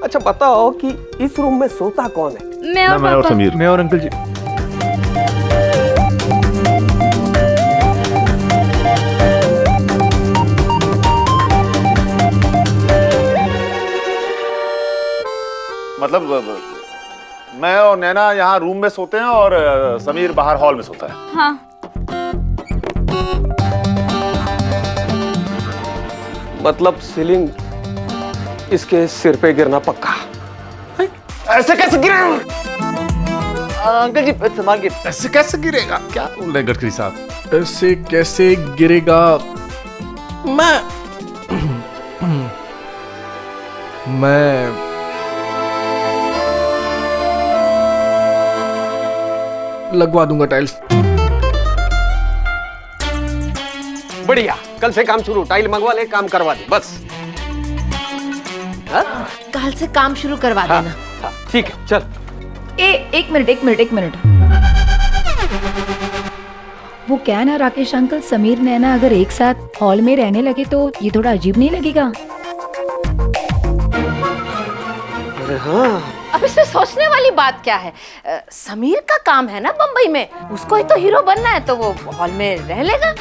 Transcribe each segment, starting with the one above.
अच्छा बताओ कि इस रूम में सोता कौन है? मैं और समीर। मैं और अंकल जी। मतलब मैं और नैना यहाँ रूम में सोते हैं और समीर बाहर हॉल में सोता है। हाँ। मतलब सीलिंग इसके सिर पे गिरना पक्का। ऐसे कैसे गिरेगा? अंकल जी संभाल के। ऐसे कैसे गिरेगा? क्या बोल रहे हैं गडकरी साहब? ऐसे कैसे गिरेगा? मैं लगवा दूंगा टाइल्स। बढ़िया, कल से काम शुरू। टाइल मंगवा ले, काम करवा दे बस। कल से काम शुरू करवा देना। हाँ, ठीक है चल। एक मिनट। वो क्या है ना राकेश अंकल, समीर नैना अगर एक साथ हॉल में रहने लगे तो ये थोड़ा अजीब नहीं लगेगा? अरे हाँ, अब इसमें सोचने वाली बात क्या है? समीर का काम है ना बम्बई में, उसको ही तो हीरो बनना है, तो वो हॉल में रह लेगा।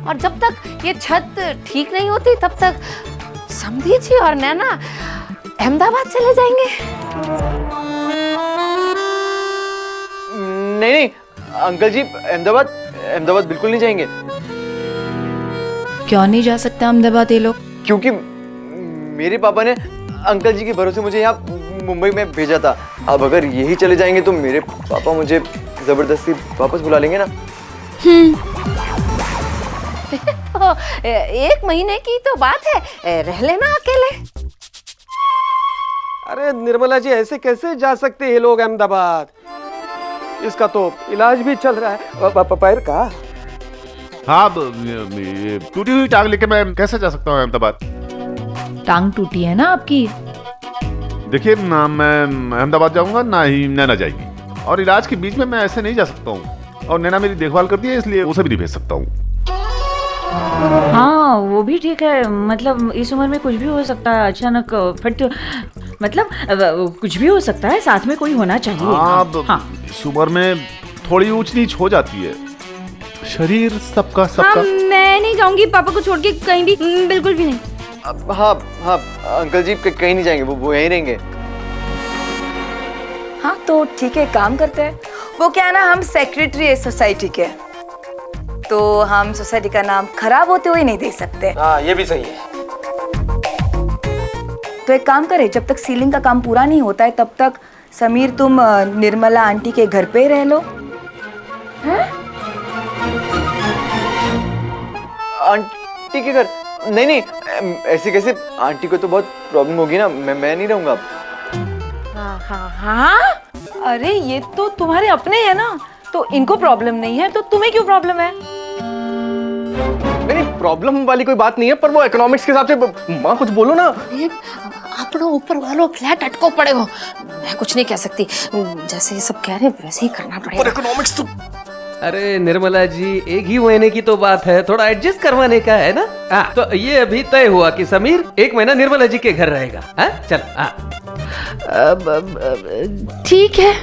और जब तक ये छत ठीक नहीं होती तब तक समधी जी और नैना अहमदाबाद चले जाएंगे। नहीं अंकल जी, अहमदाबाद बिल्कुल नहीं जाएंगे। क्यों नहीं जा सकता अहमदाबाद ये लोग? क्योंकि मेरे पापा ने अंकल जी के भरोसे मुझे यहाँ मुंबई में भेजा था। अब अगर यही चले जाएंगे तो मेरे पापा मुझे जबरदस्ती वापस बुला लेंगे ना। तो 1 महीने की तो बात है, रह लेना अकेले। अरे निर्मला जी, ऐसे कैसे जा सकते ये लोग अहमदाबाद? इसका तो इलाज भी चल रहा है पैर का। हाँ, टूटी हुई टांग लेके मैं कैसे जा सकता हूँ अहमदाबाद? टांग टूटी है ना आपकी? देखिए ना, मैं अहमदाबाद जाऊंगा ना ही नैना जाएगी, और इलाज के बीच में मैं ऐसे नहीं जा सकता हूँ। और नैना मेरी देखभाल करती है, इसलिए उसे भी नहीं भेज सकता हूँ। हाँ वो भी ठीक है, मतलब इस उम्र में कुछ भी हो सकता है। अचानक फिट मतलब कुछ भी हो सकता है, साथ में कोई होना चाहिए। हाँ, इस उम्र में थोड़ी ऊंच नीच हो जाती है। शरीर सबका हाँ, मैं नहीं जाऊंगी पापा को छोड़ के कहीं भी, बिल्कुल भी नहीं। हाँ अंकल जी कहीं नहीं जाएंगे, वो यहीं रहेंगे। हाँ तो ठीक है, काम करते हैं। वो क्या है ना, हम सेक्रेटरी है सोसाइटी के, तो हम सोसाइटी का नाम खराब होते हुए नहीं दे सकते। हाँ ये भी सही है। तो एक काम करें, जब तक सीलिंग का काम पूरा नहीं होता है तब तक समीर तुम निर्मला आंटी के घर पे रह लो। आंटी के घर? नहीं ऐसे कैसे? आंटी को तो बहुत प्रॉब्लम होगी ना, मैं नहीं रहूंगा अब। हाँ, अरे ये तो तुम्हारे अपने हैं ना, तो इनको प्रॉब्लम नहीं है तो तुम्हें क्यों प्रॉब्लम है? नहीं प्रॉब्लम वाली कोई बात नहीं है, पर वो इकोनॉमिक्स के हिसाब से। माँ कुछ बोलो ना। आप लोग ऊपर वालों फ्लैट अटको पड़े हो, मैं कुछ नहीं कह सकती। जैसे ये सब कह रहे हैं वैसे ही करना पड़ेगा। इकोनॉमिक्स तो अरे निर्मला जी, 1 ही महीने की तो बात है, थोड़ा एडजस्ट करवाने का है ना। तो ये अभी तय हुआ कि समीर 1 महीना निर्मला जी के घर रहेगा। चल ठीक है,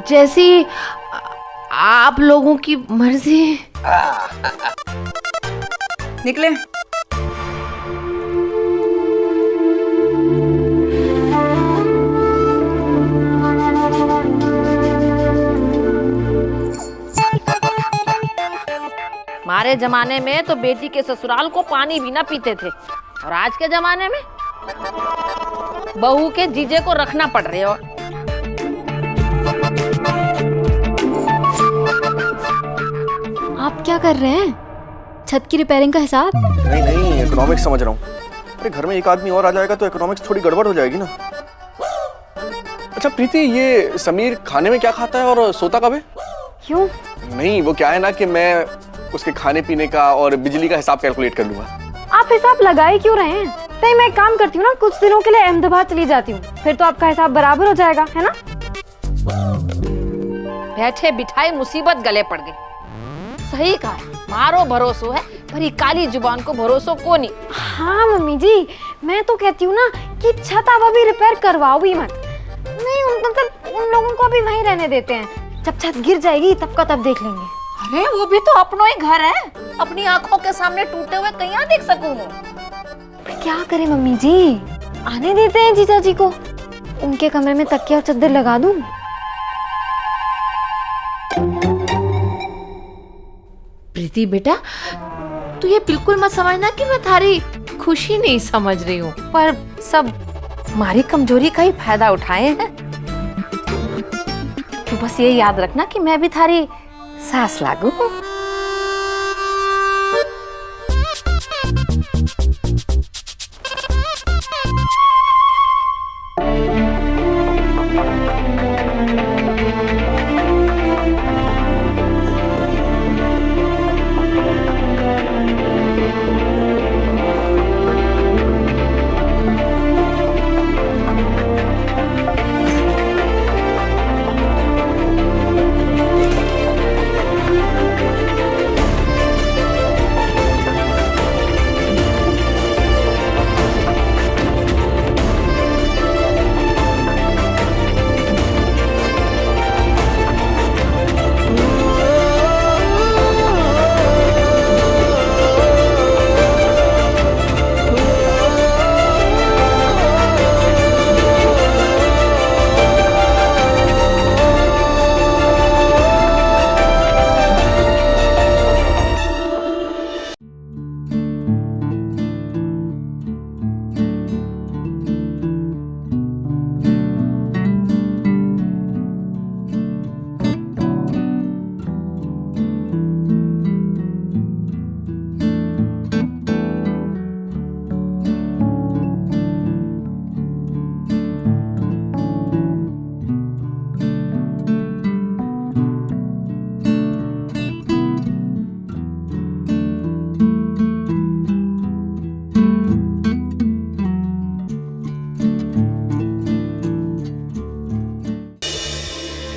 जैसी आप लोगों की मर्जी। निकले। हमारे जमाने में तो बेटी के ससुराल को पानी भी ना पीते थे, और आज के जमाने में बहू के जीजे को रखना पड़ रही है। आप क्या कर रहे हैं? छत की रिपेयरिंग का हिसाब? नहीं इकोनॉमिक्स समझ रहा हूँ। अरे घर में एक आदमी और आ जाएगा तो इकोनॉमिक्स थोड़ी गड़बड़ हो जाएगी ना। अच्छा प्रीति, ये समीर खाने में क्या खाता है और सोता कब है? क्यों? नहीं वो क्या है ना कि मैं उसके खाने पीने का और बिजली का हिसाब कैलकुलेट कर लूंगा। आप हिसाब लगाए क्यों रहे हैं? नहीं मैं एक काम करती हूँ ना, कुछ दिनों के लिए अहमदाबाद चली जाती हूँ, फिर तो आपका हिसाब बराबर हो जाएगा, है ना? बैठे बिठाए मुसीबत गले पड़ गई। सही कहा, मारो भरोसो है पर ये काली जुबान को भरोसो को नहीं। हाँ मम्मी जी, मैं तो कहती हूँ ना कि छत आप अभी रिपेयर करवाओ भी मत। नहीं मतलब उन लोगों को अभी वहीं रहने देते हैं, जब छत गिर जाएगी तब का तब देख लेंगे। अरे वो भी तो अपनों ही घर है, अपनी आंखों के सामने टूटे हुए कहीं देख सकूं। क्या करें मम्मी जी, आने देते हैं जीजा जी को, उनके कमरे में तकिया और चद्दर लगा दूं। प्रीति बेटा, तू ये बिल्कुल मत समझना कि मैं थारी खुशी नहीं समझ रही हूँ, पर सब हमारी कमजोरी का ही फायदा उठाए हैं। तू बस ये याद रखना कि मैं भी थारी सास लागू हूँ।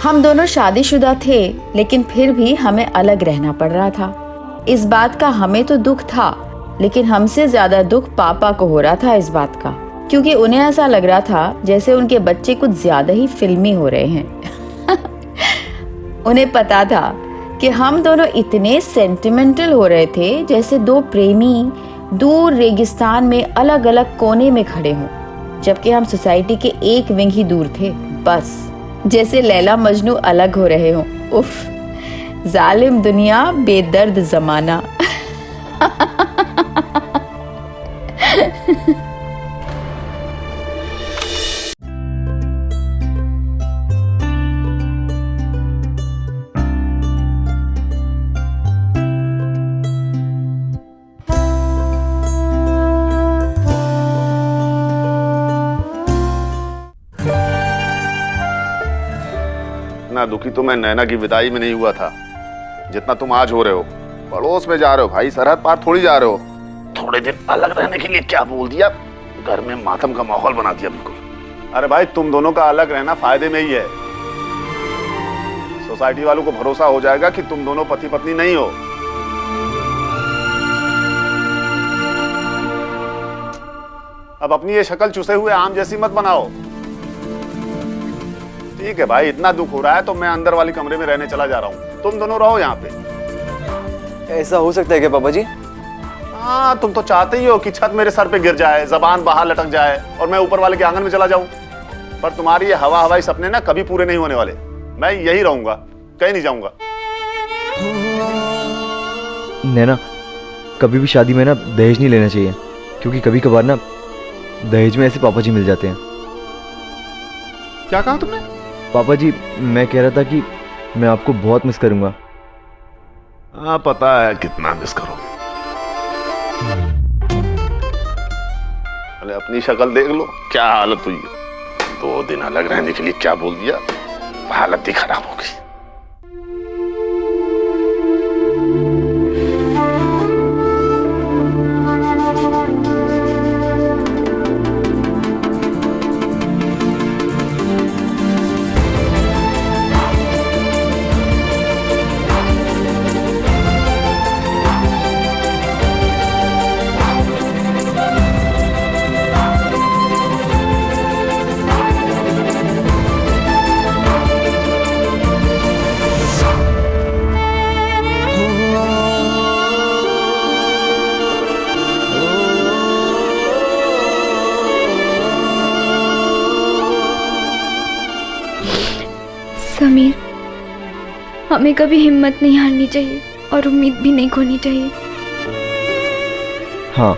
हम दोनों शादीशुदा थे, लेकिन फिर भी हमें अलग रहना पड़ रहा था। इस बात का हमें तो दुख था, लेकिन हमसे ज्यादा दुख पापा को हो रहा था इस बात का, क्योंकि उन्हें ऐसा लग रहा था जैसे उनके बच्चे कुछ ज्यादा ही फिल्मी हो रहे हैं। उन्हें पता था कि हम दोनों इतने सेंटिमेंटल हो रहे थे जैसे दो प्रेमी दूर रेगिस्तान में अलग अलग कोने में खड़े हों, जबकि हम सोसाइटी के एक विंग ही दूर थे। बस जैसे लैला मजनू अलग हो रहे हों। उफ, जालिम दुनिया, बेदर्द जमाना। इतना दुखी तो मैं नैना की विदाई में नहीं हुआ था जितना तुम आज हो रहे हो। पड़ोस में जा रहे हो भाई, सरहद पार थोड़ी जा रहे हो। थोड़े दिन अलग रहने के लिए क्या बोल दिया, घर में मातम का माहौल बना दिया बिल्कुल। अरे भाई, तुम दोनों का अलग रहना फायदे में ही है। सोसाइटी वालों को भरोसा हो जाएगा कि तुम दोनों पति पत्नी नहीं हो। अब अपनी ये शक्ल चुसे हुए आम जैसी मत बनाओ। ठीक है भाई, इतना दुख हो रहा है तो मैं अंदर वाली कमरे में रहने चला जा रहा हूँ, तुम दोनों रहो यहाँ पे। ऐसा हो सकता है क्या पापा जी? हाँ, तुम तो चाहते ही हो कि छत मेरे सर पे गिर जाए, जबान बाहर लटक जाए और मैं ऊपर वाले के आंगन में चला जाऊं। पर तुम्हारी ये हवाई सपने ना कभी पूरे नहीं होने वाले। मैं यही रहूंगा, कहीं नहीं जाऊंगा। नैना, कभी भी शादी में ना दहेज नहीं लेना चाहिए, क्योंकि कभी कभार ना दहेज में ऐसे पापा जी मिल जाते हैं। क्या कहा तुमने? पापा जी, मैं कह रहा था कि मैं आपको बहुत मिस करूंगा। हाँ, पता है कितना मिस करोगे। अरे अपनी शक्ल देख लो, क्या हालत हुई है। 2 दिन अलग रहने के लिए क्या बोल दिया, हालत ही खराब हो गई। समीर, हमें कभी हिम्मत नहीं हारनी चाहिए और उम्मीद भी नहीं खोनी चाहिए। हाँ,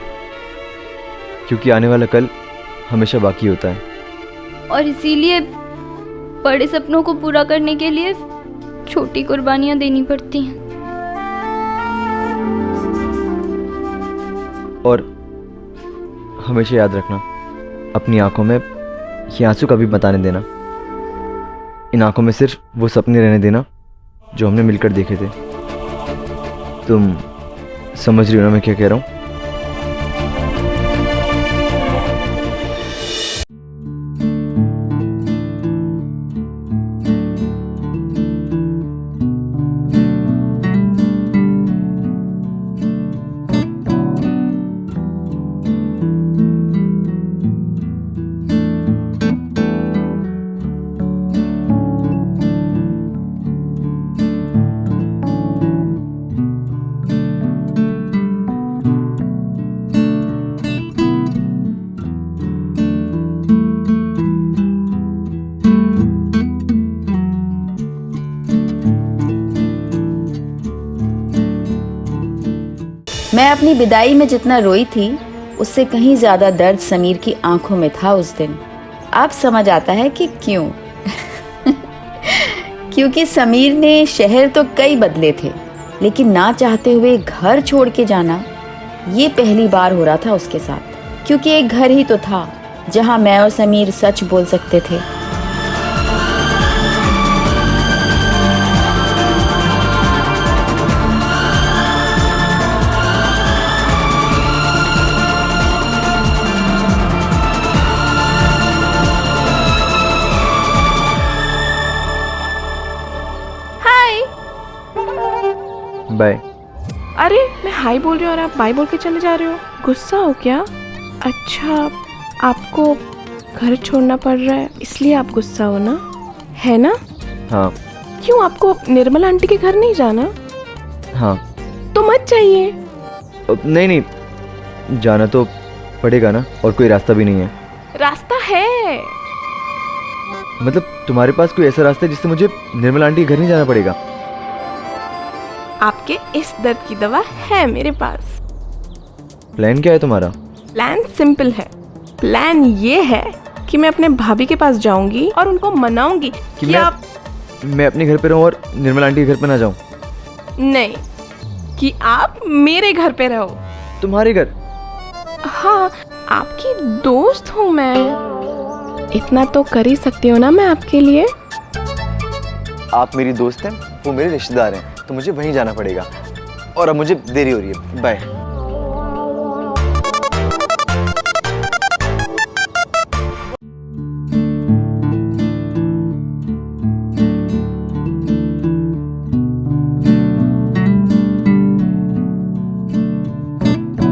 क्योंकि आने वाला कल हमेशा बाकी होता है। और इसीलिए बड़े सपनों को पूरा करने के लिए छोटी कुर्बानियां देनी पड़ती हैं। और हमेशा याद रखना, अपनी आंखों में ये आंसू कभी मत आने देना। इन आंखों में सिर्फ वो सपने रहने देना जो हमने मिलकर देखे थे। तुम समझ रही हो ना मैं क्या कह रहा हूँ? मैं अपनी विदाई में जितना रोई थी उससे कहीं ज्यादा दर्द समीर की आंखों में था उस दिन। अब समझ आता है कि क्यों। क्योंकि समीर ने शहर तो कई बदले थे, लेकिन ना चाहते हुए घर छोड़ के जाना ये पहली बार हो रहा था उसके साथ। क्योंकि एक घर ही तो था जहां मैं और समीर सच बोल सकते थे। बाय। अरे मैं हाय बोल रही हूँ और आप बाय बोल के चले जा रहे हो, गुस्सा हो क्या? अच्छा, आपको घर छोड़ना पड़ रहा है इसलिए आप गुस्सा हो ना, है ना? हाँ। क्यों, आपको निर्मल आंटी के घर नहीं जाना? हाँ। तो मत जाइए। नहीं नहीं, जाना तो पड़ेगा ना, और कोई रास्ता भी नहीं है। रास्ता है। मतलब तुम्हारे पास कोई ऐसा रास्ता है जिससे मुझे निर्मल आंटी के घर नहीं जाना पड़ेगा? आपके इस दर्द की दवा है मेरे पास। प्लान क्या है तुम्हारा? प्लान सिंपल है। प्लान ये है कि मैं अपने भाभी के पास जाऊंगी और उनको मनाऊंगी कि मैं अपने घर पे रहूं और निर्मल आंटी के घर पे ना जाऊं। नहीं, कि आप मेरे घर पे रहो। तुम्हारे घर? हाँ, आपकी दोस्त हूँ मैं, इतना तो कर ही सकती हूँ ना मैं आपके लिए। आप मेरी दोस्त हैं, वो मेरे रिश्तेदार हैं, तो मुझे वहीं जाना पड़ेगा। और अब मुझे देरी हो रही है, बाय।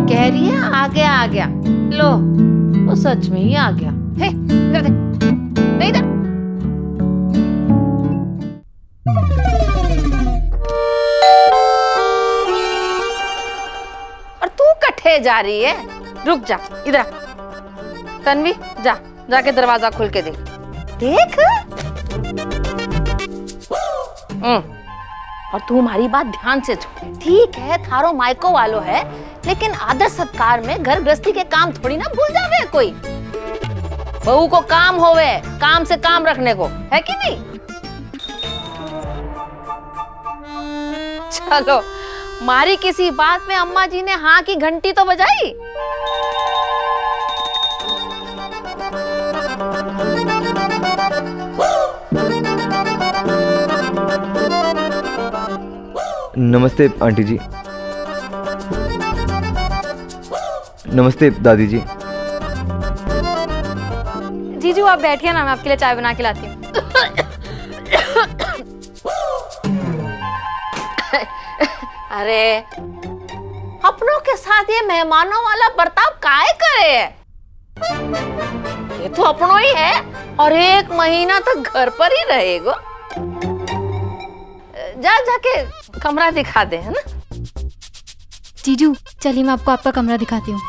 कह रही है आ गया आ गया, लो वो सच में ही आ गया। हे इधर दे इधर। और तू कट्ठे जा रही है, रुक जा इधर। तन्वी जा, जाके दरवाजा खोल के देख। देख। और तू हमारी बात ध्यान से सुन। ठीक है, थारो मायको वालो है, लेकिन आदर सत्कार में घर गृहस्थी के काम थोड़ी ना भूल जावे कोई। बहू को काम होवे, काम से काम रखने को, है कि नहीं? चलो, मारी किसी बात में अम्मा जी ने हाँ की घंटी तो बजाई। नमस्ते आंटी जी। नमस्ते दादी जी। जीजू आप बैठिए ना, मैं आपके लिए चाय बना के लाती हूँ। अरे अपनों के साथ ये मेहमानों वाला बर्ताव काहे करे? ये तो अपनों ही है और 1 महीना तक घर पर ही रहेगा। जाके कमरा दिखा दे, है ना? जीजू चलिए मैं आपको आपका कमरा दिखाती हूँ।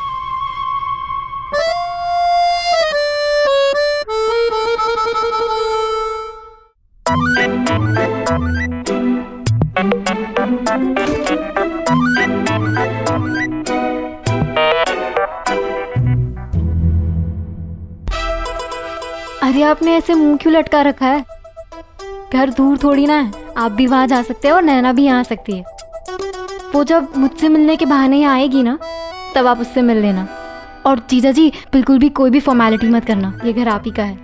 अरे आपने ऐसे मुंह क्यों लटका रखा है? घर दूर थोड़ी ना है, आप भी वहाँ जा सकते हैं और नैना भी यहाँ आ सकती है। वो जब मुझसे मिलने के बहाने यहाँ आएगी ना, तब आप उससे मिल लेना। और जीजा जी बिल्कुल भी कोई भी फॉर्मेलिटी मत करना, ये घर आप ही का है।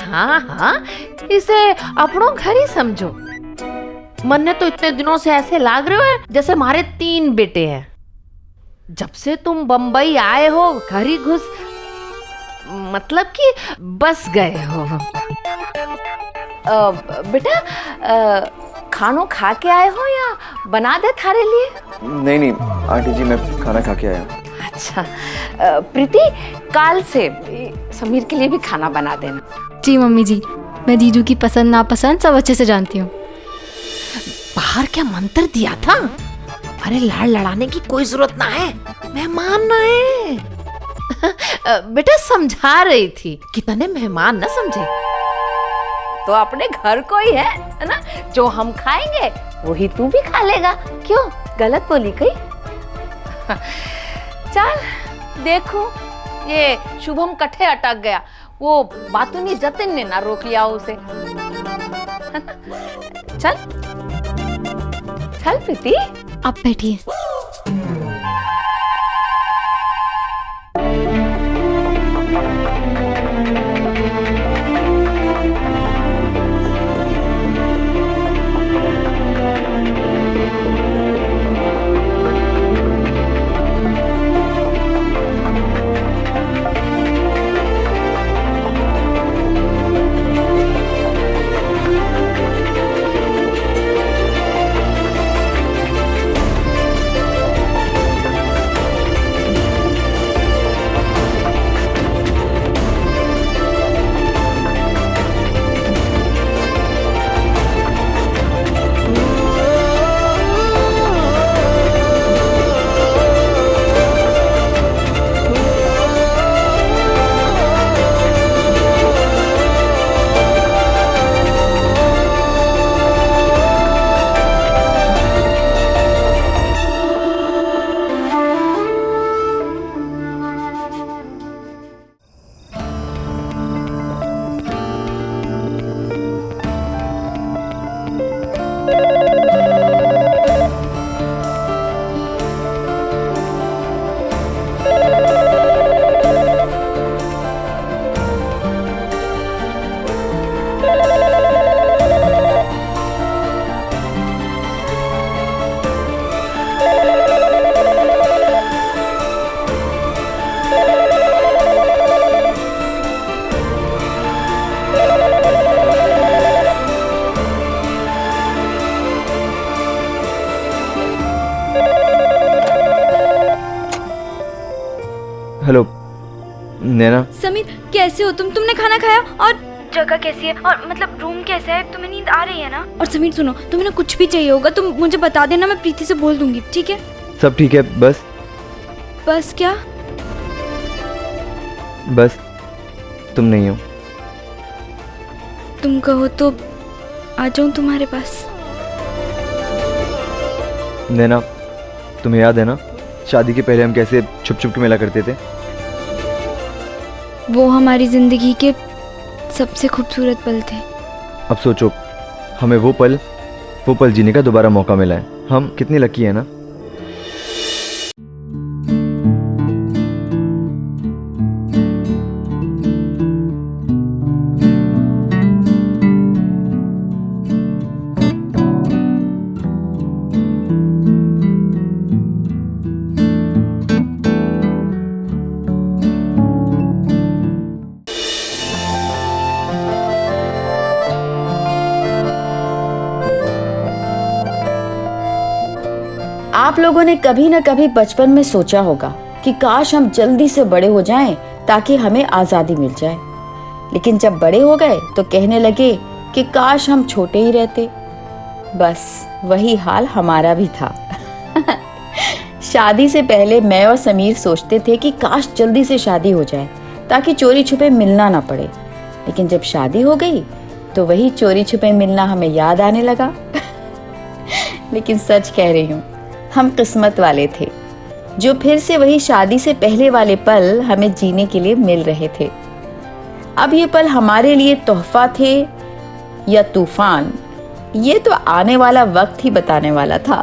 हाँ हाँ, इसे अपनों घर ही समझो। मन ने तो इतने दिनों से ऐसे लाग रहे हो जैसे हमारे 3 बेटे हैं। जब से तुम बम्बई आए हो घर ही घुस, मतलब कि बस गए हो। बेटा खानो खा के आए हो या बना दे थारे लिए? नहीं आंटी जी, मैं खाना खा के आया। अच्छा प्रीति, काल से समीर के लिए भी खाना बना देना। जी मम्मी जी, मैं जीजू की पसंद नापसंद सब अच्छे से जानती हूँ। बाहर क्या मंत्र दिया था? अरे लाड़ लड़ाने की कोई जरूरत ना है, मेहमान ना है। बेटा समझा रही थी कि तने मेहमान ना समझे, तो अपने घर को ही है ना, जो हम खाएंगे वही तू भी खा लेगा। क्यों गलत बोली कहीं? चल देखो, ये शुभम कट्ठे अटक गया, वो बातूनी जतिन ने ना रोक लिया उसे। चल चल प्रीति, आप बैठिए। हेलो नैना। समीर कैसे हो तुम? तुमने खाना खाया? और जगह कैसी है? और मतलब रूम कैसा है? तुम्हें नींद आ रही है ना? और समीर सुनो, तुम्हें कुछ भी चाहिए होगा तुम मुझे बता देना, मैं प्रीति से बोल दूंगी, ठीक है? सब ठीक है, बस क्या? बस तुम नहीं हो। तुम कहो तो आ जाऊं तुम्हारे पास। नैना तुम्हें याद है ना, शादी के पहले हम कैसे छुप छुप के मिला करते थे? वो हमारी जिंदगी के सबसे खूबसूरत पल थे। अब सोचो, हमें वो पल जीने का दोबारा मौका मिला है। हम कितनी लकी है ना। आप लोगों ने कभी न कभी बचपन में सोचा होगा कि काश हम जल्दी से बड़े हो जाएं ताकि हमें आजादी मिल जाए, लेकिन जब बड़े हो गए तो कहने लगे कि काश हम छोटे ही रहते। बस वही हाल हमारा भी था। शादी से पहले मैं और समीर सोचते थे कि काश जल्दी से शादी हो जाए ताकि चोरी छुपे मिलना ना पड़े, लेकिन जब शादी हो गई तो वही चोरी छुपे मिलना हमें याद आने लगा। लेकिन सच कह रही हूँ, हम किस्मत वाले थे जो फिर से वही शादी से पहले वाले पल हमें जीने के लिए मिल रहे थे। अब ये पल हमारे लिए तोहफा थे या तूफान, ये तो आने वाला वक्त ही बताने वाला था।